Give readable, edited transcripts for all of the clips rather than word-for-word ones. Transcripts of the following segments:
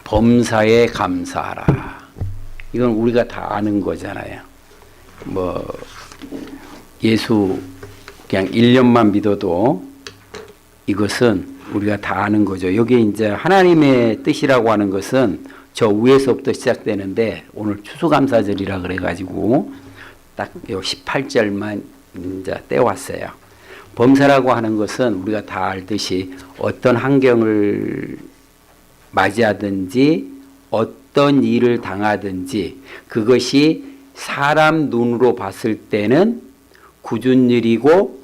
범사에 감사하라. 이건 우리가 다 아는 거잖아요. 뭐 예수 그냥 1년만 믿어도 이것은 우리가 다 아는 거죠. 여기 이제 하나님의 뜻이라고 하는 것은 저 위에서부터 시작되는데 오늘 추수감사절이라 그래가지고 딱 요 18절만 이제 떼왔어요. 범사라고 하는 것은 우리가 다 알듯이 어떤 환경을 맞이하든지 어떤 일을 당하든지 그것이 사람 눈으로 봤을 때는 굳은 일이고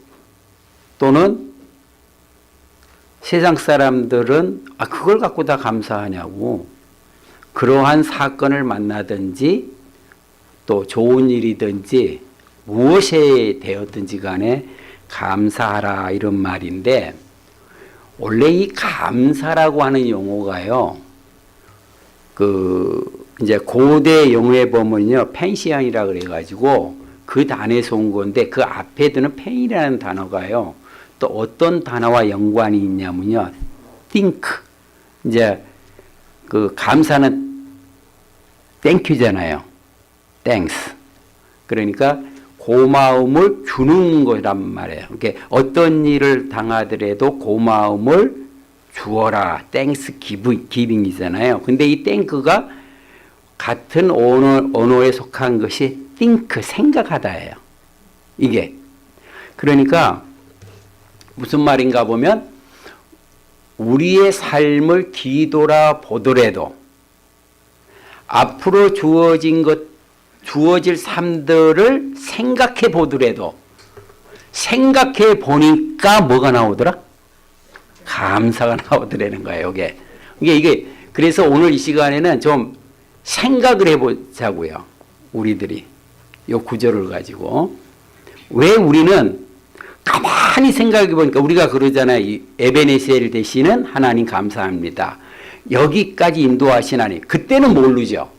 또는 세상 사람들은 그걸 갖고 다 감사하냐고 그러한 사건을 만나든지 또 좋은 일이든지 무엇에 되었든지 간에 감사하라 이런 말인데 원래 이 감사라고 하는 용어가요. 이제 고대 영어에 보면요. 펜시안이라 그래가지고 그 단에서 온 건데 그 앞에 드는 펜이라는 단어가요. 또 어떤 단어와 연관이 있냐면요. think. 이제 그 감사는 땡큐잖아요. thanks. 그러니까 고마움을 주는 거란 말이에요. 그러니까 어떤 일을 당하더라도 고마움을 주어라. 땡스 기빙이잖아요. 근데 이 땡크가 같은 언어에 속한 것이 think, 생각하다예요. 이게. 그러니까 무슨 말인가 보면 우리의 삶을 뒤돌아 보더라도 앞으로 주어질 삶들을 생각해 보더라도 생각해 보니까 뭐가 나오더라? 감사가 나오더라는 거예요. 이게 그래서 오늘 이 시간에는 좀 생각을 해보자고요. 우리들이 이 구절을 가지고 왜 우리는 가만히 생각해 보니까 우리가 그러잖아요. 이 에베네셀 되시는 하나님 감사합니다. 여기까지 인도하신 하나님. 그때는 모르죠.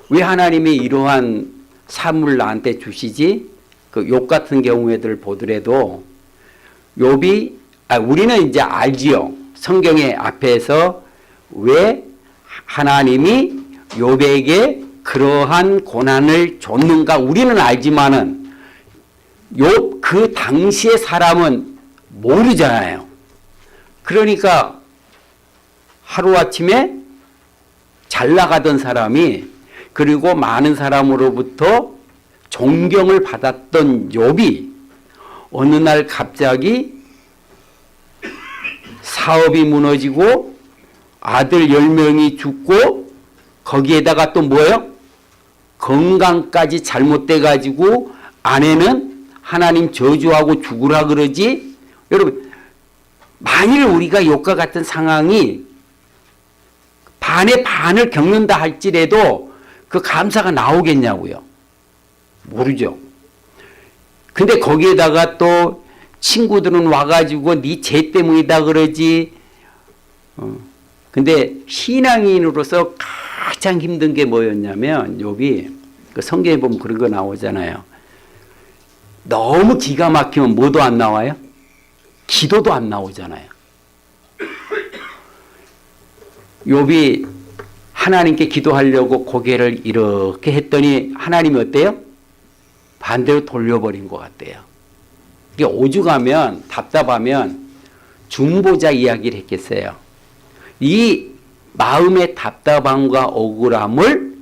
왜 하나님이 이러한 삶을 나한테 주시지? 그 욥 같은 경우에들 보더라도 우리는 이제 알지요. 성경의 앞에서 왜 하나님이 욥에게 그러한 고난을 줬는가 우리는 알지만은 욥 그 당시의 사람은 모르잖아요. 그러니까 하루아침에 잘 나가던 사람이 그리고 많은 사람으로부터 존경을 받았던 욥이 어느 날 갑자기 사업이 무너지고 아들 10명이 죽고 거기에다가 또 뭐예요? 건강까지 잘못돼 가지고 아내는 하나님 저주하고 죽으라 그러지. 여러분 만일 우리가 욥과 같은 상황이 반의 반을 겪는다 할지라도 그 감사가 나오겠냐고요. 모르죠. 근데 거기에다가 또 친구들은 와가지고 네 죄 때문이다 그러지. 근데 신앙인으로서 가장 힘든 게 뭐였냐면 욥이 그 성경에 보면 그런 거 나오잖아요. 너무 기가 막히면 뭐도 안 나와요? 기도도 안 나오잖아요. 욥이 하나님께 기도하려고 고개를 이렇게 했더니 하나님이 어때요? 반대로 돌려버린 것 같대요. 이게 오죽하면 답답하면 중보자 이야기를 했겠어요. 이 마음의 답답함과 억울함을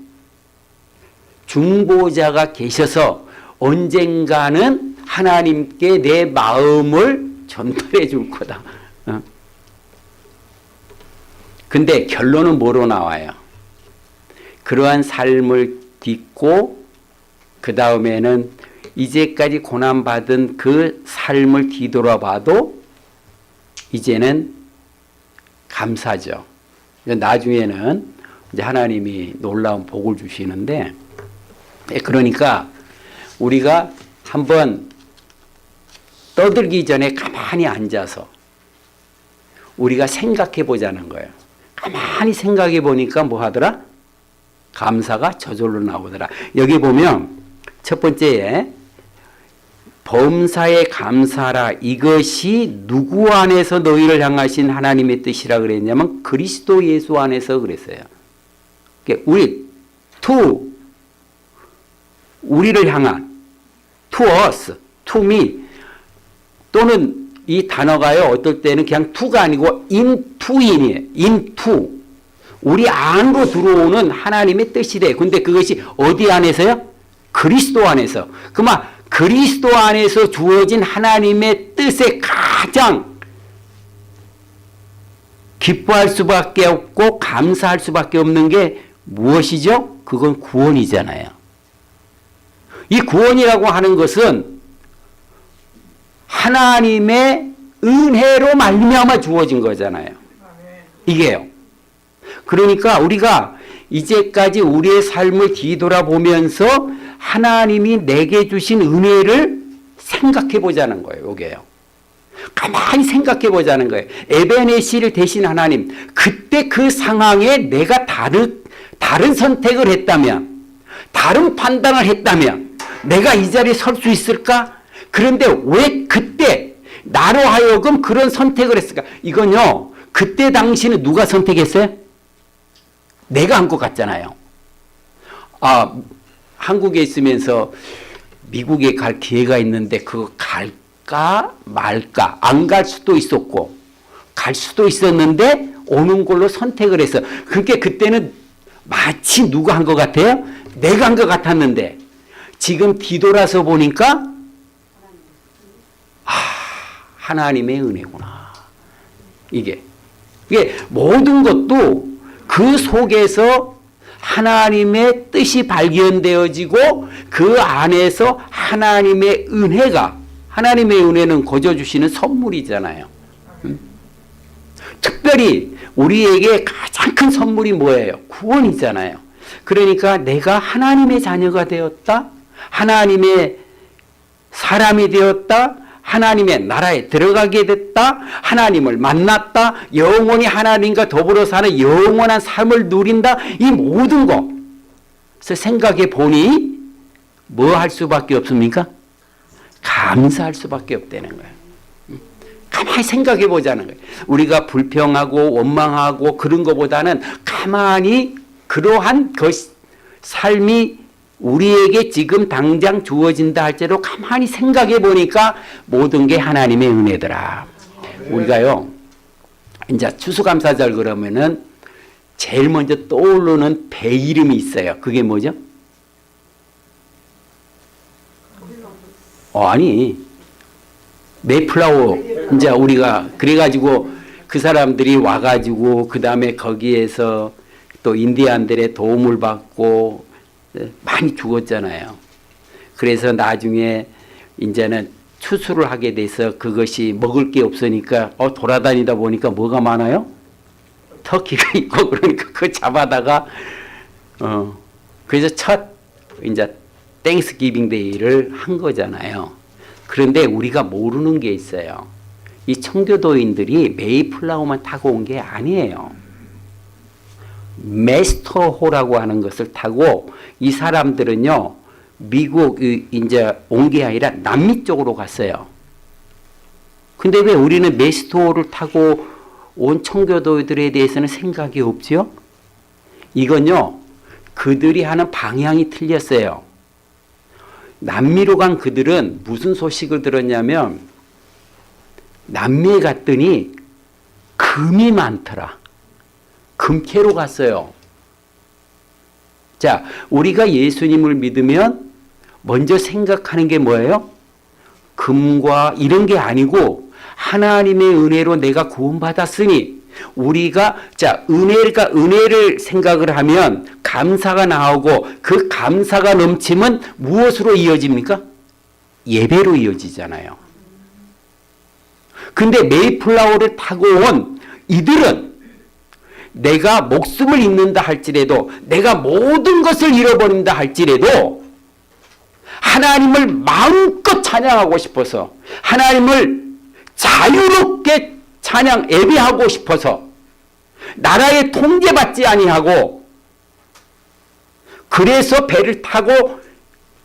중보자가 계셔서 언젠가는 하나님께 내 마음을 전달해 줄 거다. 근데 결론은 뭐로 나와요? 그러한 삶을 딛고 그 다음에는 이제까지 고난받은 그 삶을 뒤돌아봐도 이제는 감사죠. 나중에는 이제 하나님이 놀라운 복을 주시는데 그러니까 우리가 한번 떠들기 전에 가만히 앉아서 우리가 생각해 보자는 거예요. 가만히 생각해 보니까 뭐 하더라? 감사가 저절로 나오더라. 여기 보면 첫 번째에 범사에 감사하라. 이것이 누구 안에서 너희를 향하신 하나님의 뜻이라 그랬냐면 그리스도 예수 안에서 그랬어요. 우리를 향한 to us, to me 또는 이 단어가요 어떨 때는 그냥 to가 아니고 into이에요. into 우리 안으로 들어오는 하나님의 뜻이래. 근데 그것이 어디 안에서요? 그리스도 안에서. 그만 그리스도 안에서 주어진 하나님의 뜻에 가장 기뻐할 수밖에 없고 감사할 수밖에 없는 게 무엇이죠? 그건 구원이잖아요. 이 구원이라고 하는 것은 하나님의 은혜로 말미암아 주어진 거잖아요. 이게요. 그러니까 우리가 이제까지 우리의 삶을 뒤돌아보면서 하나님이 내게 주신 은혜를 생각해 보자는 거예요. 이게요. 가만히 생각해 보자는 거예요. 에베네시를 대신 하나님, 그때 그 상황에 내가 다른 선택을 했다면, 다른 판단을 했다면 내가 이 자리에 설 수 있을까? 그런데 왜 그때 나로 하여금 그런 선택을 했을까? 이건요, 그때 당시는 누가 선택했어요? 내가 한 것 같잖아요. 한국에 있으면서 미국에 갈 기회가 있는데 그거 갈까 말까 안 갈 수도 있었고 갈 수도 있었는데 오는 걸로 선택을 했어. 그러니까 그때는 마치 누가 한 것 같아요? 내가 한 것 같았는데 지금 뒤돌아서 보니까 하나님의 은혜구나. 이게 모든 것도 그 속에서 하나님의 뜻이 발견되어지고 그 안에서 하나님의 은혜는 거저 주시는 선물이잖아요. 특별히 우리에게 가장 큰 선물이 뭐예요? 구원이잖아요. 그러니까 내가 하나님의 자녀가 되었다. 하나님의 사람이 되었다. 하나님의 나라에 들어가게 됐다. 하나님을 만났다. 영원히 하나님과 더불어 사는 영원한 삶을 누린다. 이 모든 것을 생각해 보니 뭐 할 수밖에 없습니까? 감사할 수밖에 없다는 거예요. 가만히 생각해 보자는 거예요. 우리가 불평하고 원망하고 그런 것보다는 가만히 그러한 삶이 우리에게 지금 당장 주어진다 할지라도 가만히 생각해 보니까 모든 게 하나님의 은혜더라. 우리가요, 이제 추수감사절 그러면은 제일 먼저 떠오르는 배 이름이 있어요. 그게 뭐죠? 아니, 메이플라워. 이제 우리가 그래가지고 그 사람들이 와가지고 그 다음에 거기에서 또 인디안들의 도움을 받고 많이 죽었잖아요. 그래서 나중에 이제는 추수를 하게 돼서 그것이 먹을 게 없으니까 돌아다니다 보니까 뭐가 많아요? 터키가 있고 그러니까 그거 잡아다가 그래서 첫 이제 땡스기빙 데이를 한 거잖아요. 그런데 우리가 모르는 게 있어요. 이 청교도인들이 메이플라워만 타고 온 게 아니에요. 메스터호라고 하는 것을 타고 이 사람들은요, 미국 이제 온 게 아니라 남미 쪽으로 갔어요. 근데 왜 우리는 메스터호를 타고 온 청교도들에 대해서는 생각이 없죠? 이건요, 그들이 하는 방향이 틀렸어요. 남미로 간 그들은 무슨 소식을 들었냐면 남미에 갔더니 금이 많더라. 금캐로 갔어요. 자, 우리가 예수님을 믿으면 먼저 생각하는 게 뭐예요? 금과 이런 게 아니고 하나님의 은혜로 내가 구원받았으니 우리가 은혜를 생각을 하면 감사가 나오고 그 감사가 넘치면 무엇으로 이어집니까? 예배로 이어지잖아요. 근데 메이플라워를 타고 온 이들은 내가 목숨을 잃는다 할지라도 내가 모든 것을 잃어버린다 할지라도 하나님을 마음껏 찬양하고 싶어서 하나님을 자유롭게 예배하고 싶어서 나라에 통제받지 아니하고 그래서 배를 타고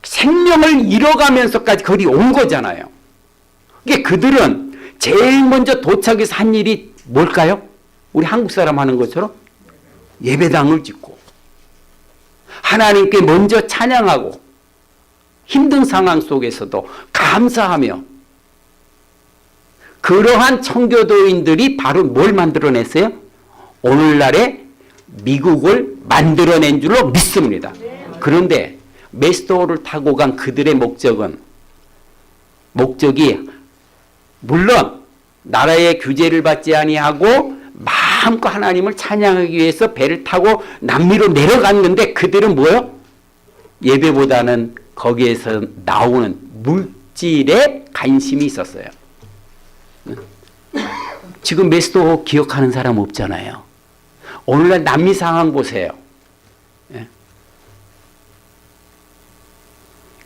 생명을 잃어가면서까지 거리 온 거잖아요. 이게 그들은 제일 먼저 도착해서 한 일이 뭘까요? 우리 한국 사람 하는 것처럼 예배당을 짓고 하나님께 먼저 찬양하고 힘든 상황 속에서도 감사하며, 그러한 청교도인들이 바로 뭘 만들어냈어요? 오늘날의 미국을 만들어낸 줄로 믿습니다. 그런데 메스토를 타고 간 그들의 목적이 물론 나라의 규제를 받지 아니하고 마음껏 하나님을 찬양하기 위해서 배를 타고 남미로 내려갔는데, 그들은 뭐요? 예배보다는 거기에서 나오는 물질에 관심이 있었어요. 지금 메스토 기억하는 사람 없잖아요. 오늘날 남미 상황 보세요.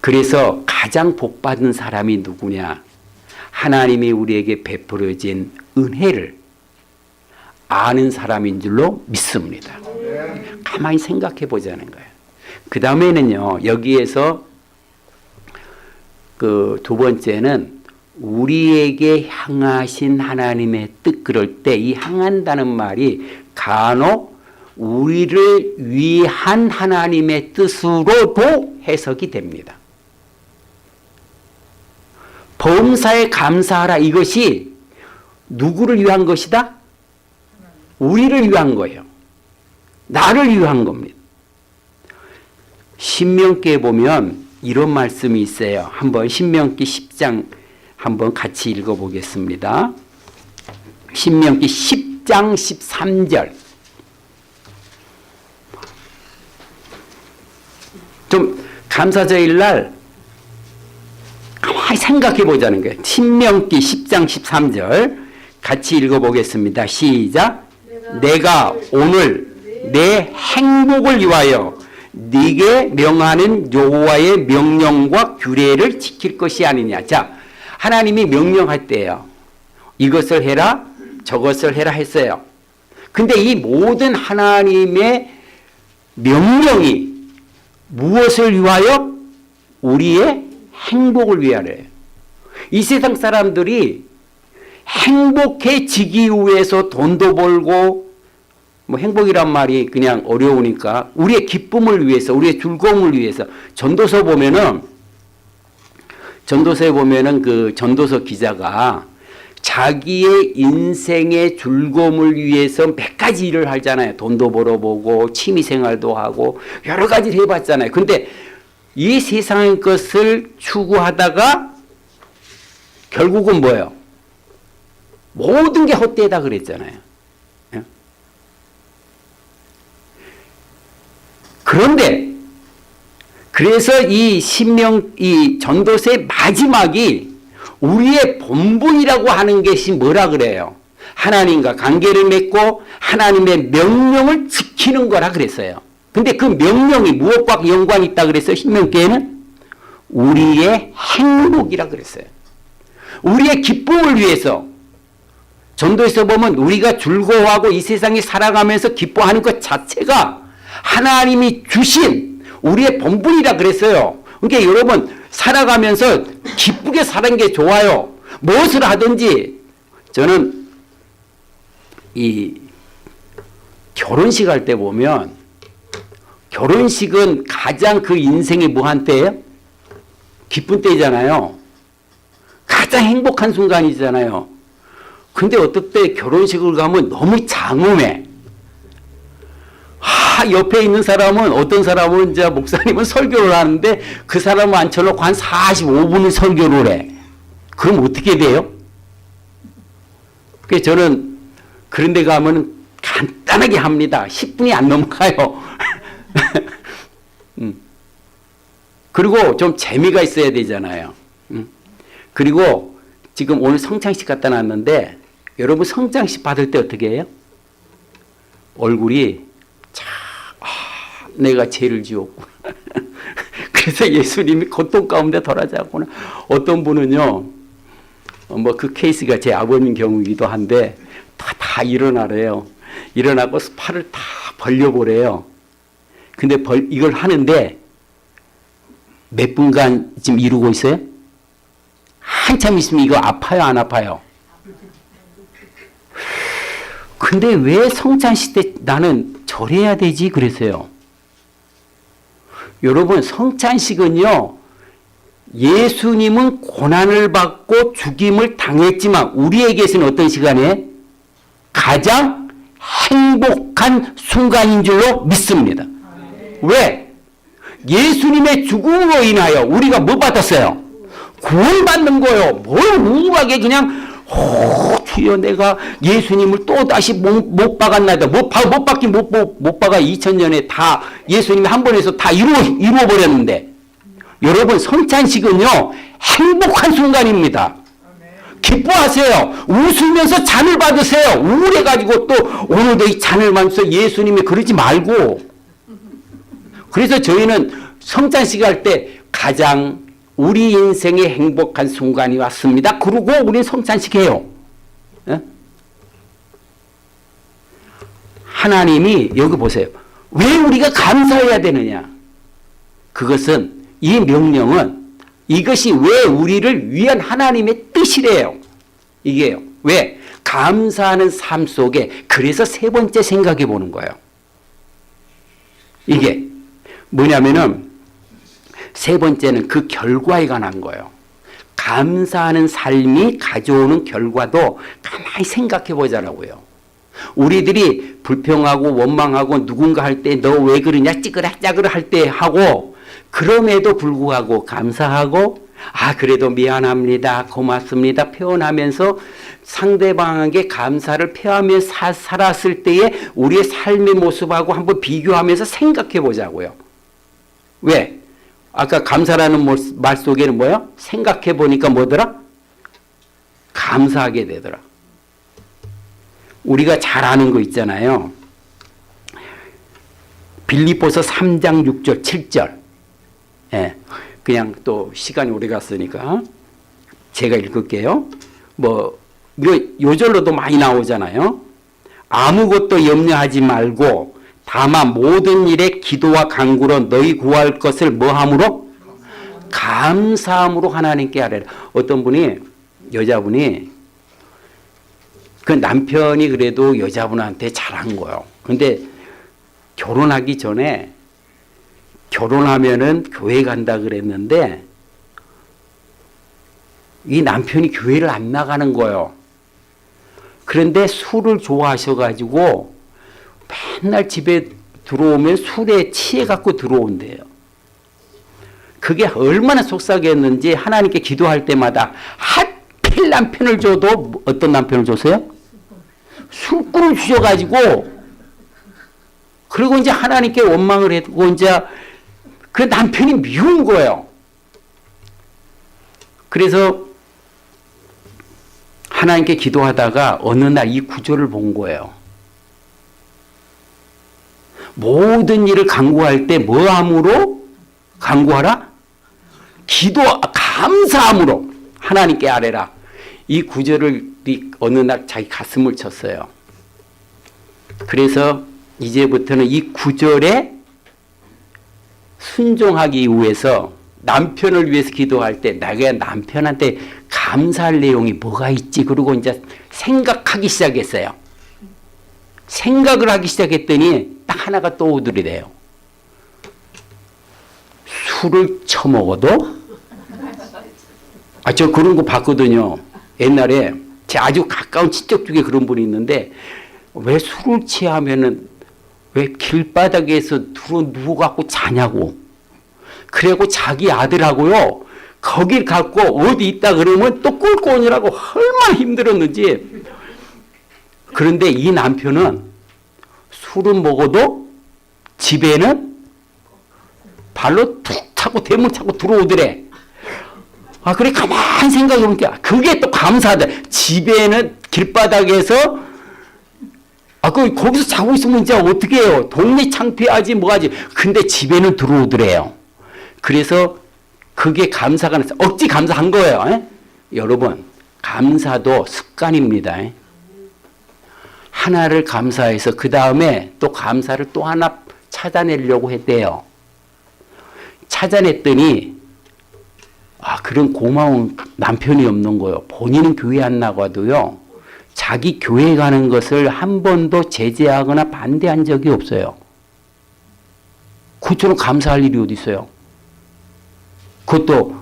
그래서 가장 복받은 사람이 누구냐? 하나님이 우리에게 베풀어진 은혜를 아는 사람인 줄로 믿습니다. 가만히 생각해 보자는 거예요. 그 다음에는요, 여기에서 그 두 번째는 우리에게 향하신 하나님의 뜻, 그럴 때 이 향한다는 말이 간혹 우리를 위한 하나님의 뜻으로도 해석이 됩니다. 범사에 감사하라, 이것이 누구를 위한 것이다? 우리를 위한 거예요. 나를 위한 겁니다. 신명기에 보면 이런 말씀이 있어요. 한번 신명기 10장 한번 같이 읽어보겠습니다. 신명기 10장 13절. 좀 감사절일 날 가만히 생각해 보자는 거예요. 신명기 10장 13절 같이 읽어보겠습니다. 시작. 내가 오늘 내 행복을 위하여 네게 명하는 여호와의 명령과 규례를 지킬 것이 아니냐. 자, 하나님이 명령할 때요, 이것을 해라 저것을 해라 했어요. 근데 이 모든 하나님의 명령이 무엇을 위하여? 우리의 행복을 위하래요. 이 세상 사람들이 행복해지기 위해서 돈도 벌고, 뭐 행복이란 말이 그냥 어려우니까 우리의 기쁨을 위해서, 우리의 즐거움을 위해서. 전도서에 보면은 그 전도서 기자가 자기의 인생의 즐거움을 위해서 몇 가지 일을 하잖아요. 돈도 벌어보고 취미생활도 하고 여러 가지를 해봤잖아요. 근데 이 세상의 것을 추구하다가 결국은 뭐예요? 모든 게 헛되다 그랬잖아요. 그런데 그래서 이 전도서의 마지막이 우리의 본분이라고 하는 것이 뭐라 그래요? 하나님과 관계를 맺고 하나님의 명령을 지키는 거라 그랬어요. 근데 그 명령이 무엇과 연관이 있다 그랬어요? 신명기에는 우리의 행복이라 그랬어요. 우리의 기쁨을 위해서. 전도에서 보면 우리가 즐거워하고 이 세상에 살아가면서 기뻐하는 것 자체가 하나님이 주신 우리의 본분이라 그랬어요. 그러니까 여러분 살아가면서 기쁘게 사는 게 좋아요. 무엇을 하든지. 저는 이 결혼식 할 때 보면, 결혼식은 가장 그 인생의 뭐한 때예요? 기쁜 때잖아요. 가장 행복한 순간이잖아요. 근데 어떨 때 결혼식을 가면 너무 장엄해. 옆에 있는 사람은, 어떤 사람은 이제 목사님은 설교를 하는데 그 사람을 앉혀놓고 한 45분을 설교를 해. 그럼 어떻게 돼요? 그래서 저는 그런 데 가면 간단하게 합니다. 10분이 안 넘어가요. 그리고 좀 재미가 있어야 되잖아요. 그리고 지금 오늘 성장식 갖다 놨는데, 여러분 성장식 받을 때 어떻게 해요? 얼굴이 내가 죄를 지었구나. 그래서 예수님이 고통 가운데 덜하자구나. 어떤 분은요, 뭐 그 케이스가 제 아버님 경우이기도 한데 다 일어나래요. 일어나고 팔을 다 벌려보래요. 근데 이걸 하는데 몇 분간 지금 이루고 있어요? 한참 있으면 이거 아파요, 안 아파요? 근데 왜 성찬식 때 나는 절해야 되지? 그랬어요. 여러분, 성찬식은요, 예수님은 고난을 받고 죽임을 당했지만 우리에게서는 어떤 시간에 가장 행복한 순간인 줄로 믿습니다. 왜? 예수님의 죽음으로 인하여 우리가 뭐 받았어요? 구원받는 거예요. 뭘 우울하게 그냥 주여 내가 예수님을 또 다시 못 박았나이다. 못 박긴 못 박아. 2000년에 다 예수님이 한 번에서 다 이루어버렸는데 여러분 성찬식은요 행복한 순간입니다. 기뻐하세요. 웃으면서 잔을 받으세요. 우울해가지고 또 오늘도 이 잔을 마시면서 예수님이 그러지 말고. 그래서 저희는 성찬식 할 때 가장 우리 인생의 행복한 순간이 왔습니다. 그러고 우리는 성찬식 해요. 예? 하나님이 여기 보세요. 왜 우리가 감사해야 되느냐? 그것은 이 명령은 이것이 왜 우리를 위한 하나님의 뜻이래요. 이게요. 왜? 감사하는 삶 속에 그래서 세 번째 생각해 보는 거예요. 이게 뭐냐면은 세 번째는 그 결과에 관한 거예요. 감사하는 삶이 가져오는 결과도 가만히 생각해 보자라고요. 우리들이 불평하고 원망하고 누군가 할 때 너 왜 그러냐 찌그러짜그러 할 때 하고 그럼에도 불구하고 감사하고 그래도 미안합니다 고맙습니다 표현하면서 상대방에게 감사를 표하며 살았을 때에 우리의 삶의 모습하고 한번 비교하면서 생각해 보자고요. 왜? 아까 감사라는 말 속에는 뭐예요? 생각해 보니까 뭐더라? 감사하게 되더라. 우리가 잘 아는 거 있잖아요. 빌립보서 3장 6절 7절. 예, 그냥 또 시간이 오래 갔으니까 제가 읽을게요. 요절로도 많이 나오잖아요. 아무것도 염려하지 말고 다만 모든 일에 기도와 간구로 너희 구할 것을 뭐함으로? 감사함으로 하나님께 아뢰라. 어떤 분이 여자분이 그 남편이 그래도 여자분한테 잘한 거예요. 근데 결혼하기 전에 결혼하면은 교회 간다 그랬는데 이 남편이 교회를 안 나가는 거예요. 그런데 술을 좋아하셔가지고 맨날 집에 들어오면 술에 취해갖고 들어온대요. 그게 얼마나 속삭였는지 하나님께 기도할 때마다 하필 남편을 줘도 어떤 남편을 줬어요? 술꾼을 주셔가지고 그리고 이제 하나님께 원망을 했고 이제 그 남편이 미운 거예요. 그래서 하나님께 기도하다가 어느 날 이 구절을 본 거예요. 모든 일을 간구할 때 뭐함으로 간구하라? 감사함으로 하나님께 아뢰라. 이 구절을 어느 날 자기 가슴을 쳤어요. 그래서 이제부터는 이 구절에 순종하기 위해서 남편을 위해서 기도할 때 내가 남편한테 감사할 내용이 뭐가 있지? 그러고 이제 생각하기 시작했어요. 생각을 하기 시작했더니 딱 하나가 떠오르더래요. 술을 처먹어도 저 그런 거 봤거든요. 옛날에 제 아주 가까운 친척 중에 그런 분이 있는데 왜 술을 취하면은 왜 길바닥에서 누워갖고 자냐고. 그리고 자기 아들하고요. 거길 갖고 어디 있다 그러면 또 끌고 오느라고 얼마나 힘들었는지. 그런데 이 남편은 술은 먹어도 집에는 발로 툭 차고 대문 차고 들어오더래. 그래 가만히 생각해보니까 그게 또 감사하다. 집에는 길바닥에서 거기서 자고 있으면 이제 어떻게 해요? 동네 창피하지 뭐하지. 근데 집에는 들어오더래요. 그래서 그게 감사가 나서 억지 감사한 거예요. 에? 여러분 감사도 습관입니다. 에? 하나를 감사해서 그 다음에 또 감사를 또 하나 찾아내려고 했대요. 찾아냈더니 그런 고마운 남편이 없는 거예요. 본인은 교회 안 나가도요. 자기 교회 가는 것을 한 번도 제재하거나 반대한 적이 없어요. 그처럼 감사할 일이 어디 있어요. 그것도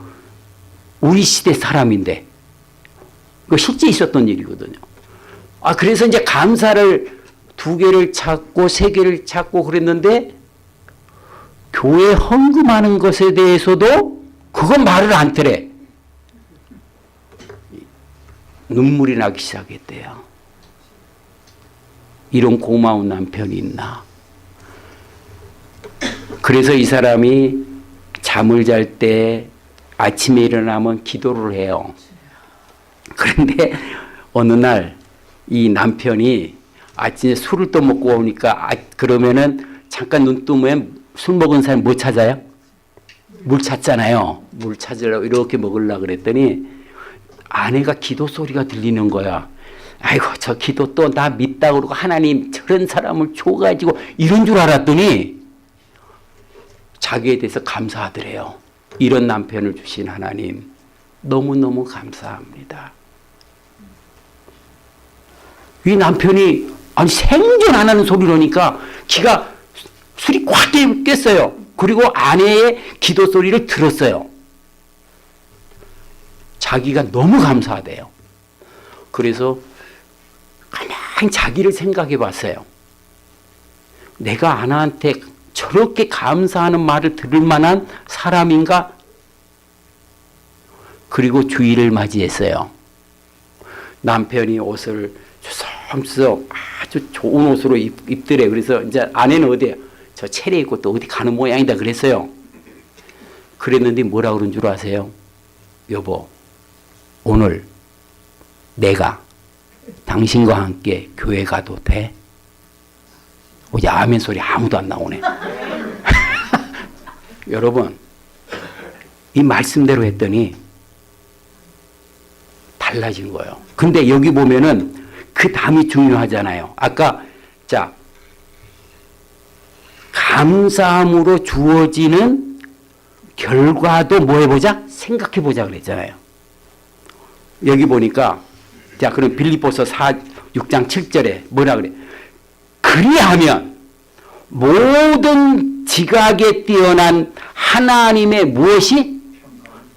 우리 시대 사람인데. 그 실제 있었던 일이거든요. 그래서 이제 감사를 2개를 찾고 3개를 찾고 그랬는데 교회 헌금하는 것에 대해서도 그건 말을 안 들래. 눈물이 나기 시작했대요. 이런 고마운 남편이 있나. 그래서 이 사람이 잠을 잘 때 아침에 일어나면 기도를 해요. 그런데 어느 날 이 남편이 아침에 술을 또 먹고 오니까 그러면은 잠깐 눈 뜨면 술 먹은 사람 뭐 찾아요? 물 찾잖아요. 물 찾으려고 이렇게 먹으려고 그랬더니 아내가 기도 소리가 들리는 거야. 아이고 저 기도 또 나 믿다 그러고 하나님 저런 사람을 줘가지고 이런 줄 알았더니 자기에 대해서 감사하더래요. 이런 남편을 주신 하나님 너무너무 감사합니다. 이 남편이 생전 안 하는 소리라니까 기가 술이 꽉 깼어요. 그리고 아내의 기도 소리를 들었어요. 자기가 너무 감사하대요. 그래서 가만히 자기를 생각해 봤어요. 내가 아내한테 저렇게 감사하는 말을 들을 만한 사람인가? 그리고 주일을 맞이했어요. 남편이 옷을 주섬주섬 아주 좋은 옷으로 입더래. 그래서 이제 아내는 어디에 저 차례 입고 또 어디 가는 모양이다 그랬어요. 그랬는데 뭐라 그런 줄 아세요? 여보, 오늘 내가 당신과 함께 교회 가도 돼? 어제 아멘 소리 아무도 안 나오네. 여러분, 이 말씀대로 했더니 달라진 거예요. 근데 여기 보면은 그 다음이 중요하잖아요. 아까 감사함으로 주어지는 결과도 뭐 해보자? 생각해보자 그랬잖아요. 여기 보니까 그럼 빌립보서 6장 7절에 뭐라 그래? 그리하면 모든 지각에 뛰어난 하나님의 무엇이?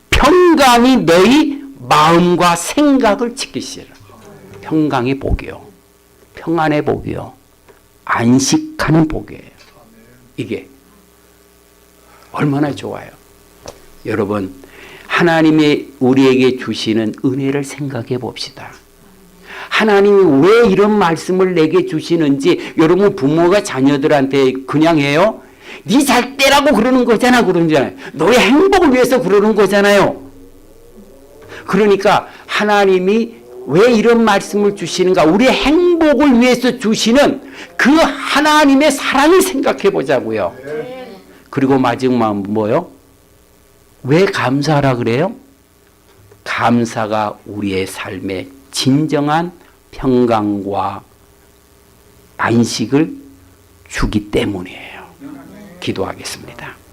평강이 너희 마음과 생각을 지키시라. 평강의 복이요. 평안의 복이요. 안식하는 복이에요. 이게 얼마나 좋아요. 여러분, 하나님이 우리에게 주시는 은혜를 생각해 봅시다. 하나님이 왜 이런 말씀을 내게 주시는지. 여러분, 부모가 자녀들한테 그냥 해요? 네 잘 때라고 그러는 거잖아. 그러잖아요. 너의 행복을 위해서 그러는 거잖아요. 그러니까 하나님이 왜 이런 말씀을 주시는가? 우리의 행복을 위해서 주시는 그 하나님의 사랑을 생각해 보자고요. 그리고 마지막 뭐요? 왜 감사하라 그래요? 감사가 우리의 삶에 진정한 평강과 안식을 주기 때문이에요. 기도하겠습니다.